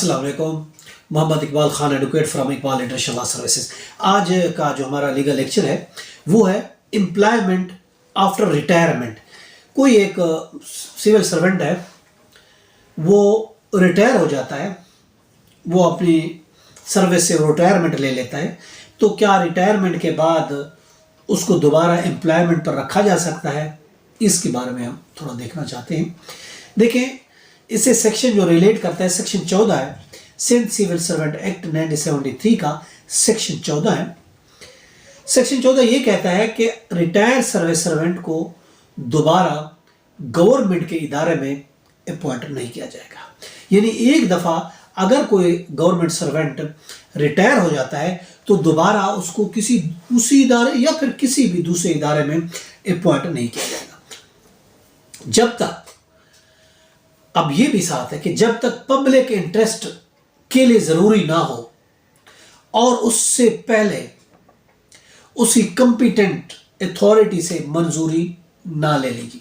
अस्सलाम वालेकुम। Mohammad Iqbal Khan, advocate from Iqbal international law services. आज का जो हमारा लीगल लेक्चर है वो है एम्प्लॉयमेंट आफ्टर रिटायरमेंट। कोई एक सिविल सर्वेंट है, वो रिटायर हो जाता है, वो अपनी सर्विस से रिटायरमेंट ले लेता है, तो क्या रिटायरमेंट के बाद उसको दोबारा एम्प्लॉयमेंट पर रखा जा सकता है? इसके बारे में हम थोड़ा देखना चाहते हैं। देखें, इसे सेक्शन जो रिलेट करता है सेक्शन 14 है, सिंध सिविल सर्वेंट एक्ट 1973 का सेक्शन 14 है। सेक्शन 14 ये कहता है कि रिटायर सर्विस सर्वेंट को दोबारा गवर्नमेंट के इदारे में अपॉइंट नहीं किया जाएगा। यानी एक दफ़ा अगर कोई गवर्नमेंट सर्वेंट रिटायर हो जाता है तो दोबारा उसको किसी उसी इदारे या फिर किसी भी दूसरे इदारे में अपॉइंट नहीं किया जाएगा जब तक, अब ये भी साथ है कि जब तक पब्लिक इंटरेस्ट के लिए ज़रूरी ना हो और उससे पहले उसी कंपिटेंट अथॉरिटी से मंजूरी ना ले ली गई।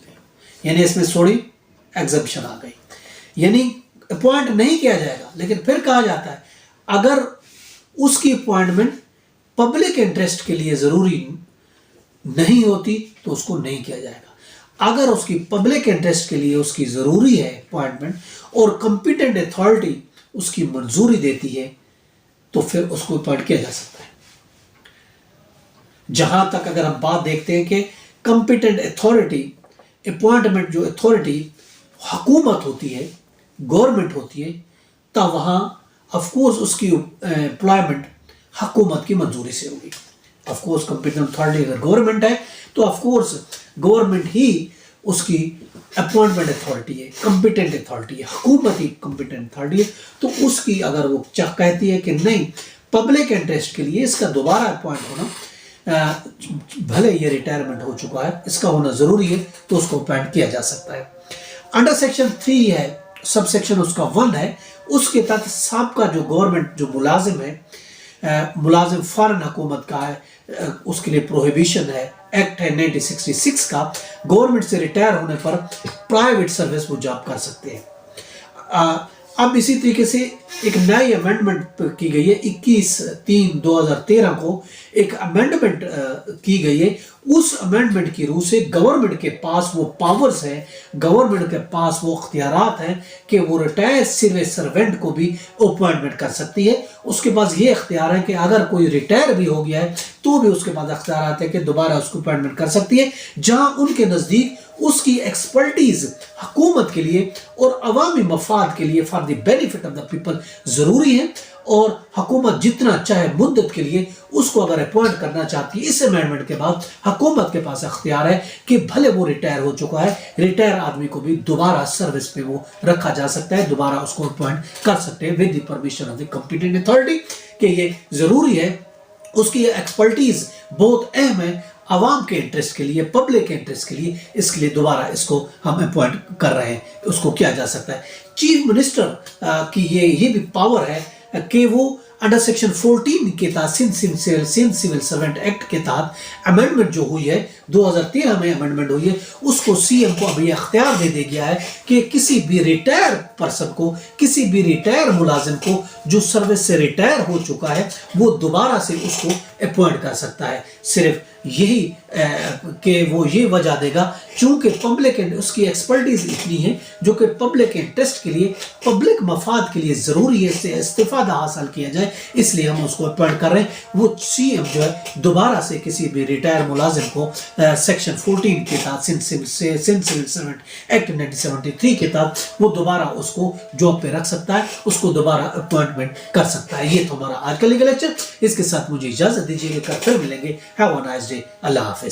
यानी इसमें थोड़ी एग्जम्पशन आ गई, यानी अपॉइंट नहीं किया जाएगा, लेकिन फिर कहा जाता है अगर उसकी अपॉइंटमेंट पब्लिक इंटरेस्ट के लिए ज़रूरी नहीं होती तो उसको नहीं किया जाएगा। अगर उसकी पब्लिक इंटरेस्ट के लिए उसकी ज़रूरी है अपॉइंटमेंट और कंपिटेंट अथॉरिटी उसकी मंजूरी देती है तो फिर उसको अपॉइंट किया जा सकता है। जहां तक अगर हम बात देखते हैं कि कंपिटेंट अथॉरिटी अपॉइंटमेंट, जो अथॉरिटी हुकूमत होती है, गवर्नमेंट होती है, तब वहाँ ऑफकोर्स उसकी एम्प्लॉयमेंट हुकूमत की मंजूरी से होगी। ऑफकोर्स कंपिटेंट अथॉरिटी अगर गवर्नमेंट है तो ऑफकोर्स गवर्नमेंट ही उसकी अपॉइंटमेंट अथॉरिटी है, कंपिटेंट अथॉरिटी है, हुकूमत ही कंपिटेंट अथॉरिटी है। तो उसकी अगर वो कहती है कि नहीं, पब्लिक इंटरेस्ट के लिए इसका दोबारा अपॉइंट होना, भले ये रिटायरमेंट हो चुका है, इसका होना ज़रूरी है, तो उसको अपॉइंट किया जा सकता है। अंडर सेक्शन 3 है, सब सेक्शन उसका 1 है, उसके तहत सबका जो गवर्नमेंट जो मुलाजिम है, मुलाजिम फॉरेन हुकूमत का है, उसके लिए प्रोहिबिशन है। एक्ट है 1966 का, गवर्नमेंट से रिटायर होने पर प्राइवेट सर्विस वो जॉब कर सकते हैं। अब इसी तरीके से एक नई अमेंडमेंट की गई है, 21/3/2013 को एक अमेंडमेंट की गई है। उस अमेंडमेंट की रूह से गवर्नमेंट के पास वो पावर्स हैं, गवर्नमेंट के पास वो अख्तियारात हैं कि वो रिटायर्ड सिविल सर्वेंट को भी अपॉइंटमेंट कर सकती है। उसके पास ये अख्तियार है कि अगर कोई रिटायर भी हो गया है तो भी उसके पास अख्तियारात है कि दोबारा उसको अपॉइंटमेंट कर सकती है, जहां उनके नज़दीक उसकी एक्सपर्टीज हुकूमत के लिए और अवामी मफाद के लिए for the benefit of the people ज़रूरी है। और हुकूमत जितना चाहे मुद्दत के लिए उसको अगर अपॉइंट करना चाहती है, इस अमेंडमेंट के बाद हुकूमत के पास अख्तियार है कि भले वो रिटायर हो चुका है, रिटायर आदमी को भी दोबारा सर्विस पे वो रखा जा सकता है, दोबारा उसको अपॉइंट कर सकते हैं with the permission of the competent authority. कि ये ज़रूरी है, उसकी एक्सपर्टीज बहुत अहम है अवाम के इंटरेस्ट के लिए, पब्लिक के इंटरेस्ट के लिए, इसके लिए दोबारा इसको हम अपॉइंट कर रहे हैं, उसको किया जा सकता है। चीफ मिनिस्टर की ये भी पावर है कि वो अंडर सेक्शन 14 के तहत सिंध सिविल सर्वेंट एक्ट के तहत अमेंडमेंट जो हुई है, 2013 में अमेंडमेंट हुई है, उसको सीएम को अभी अख्तियार दे दिया गया है कि किसी भी रिटायर पर्सन को, किसी भी रिटायर मुलाजिम को जो सर्विस से रिटायर हो चुका है, वो दोबारा से उसको अपॉइंट कर सकता है। सिर्फ यही कि वो ये वजह देगा चूंकि पब्लिक उसकी एक्सपर्टीज इतनी है जो कि पब्लिक इंटरेस्ट के लिए, पब्लिक मफाद के लिए ज़रूरी है, इससे इस्तिफादा हासिल किया जाए, इसलिए हम उसको अपॉइंट कर रहे हैं। वो सीएम जो है दोबारा से किसी भी रिटायर मुलाजिम को सेक्शन 14 के तहत सिंध सिविल सर्वेंट एक्ट 1973 के तहत वो दोबारा उसको जॉब पे रख सकता है, उसको दोबारा अपॉइंटमेंट कर सकता है। ये तो हमारा आज का लीगल लेक्चर, इसके साथ मुझे इजाज़त दीजिए, फिर मिलेंगे। हैव अ नाइस डे, अल्लाह हाफिज़।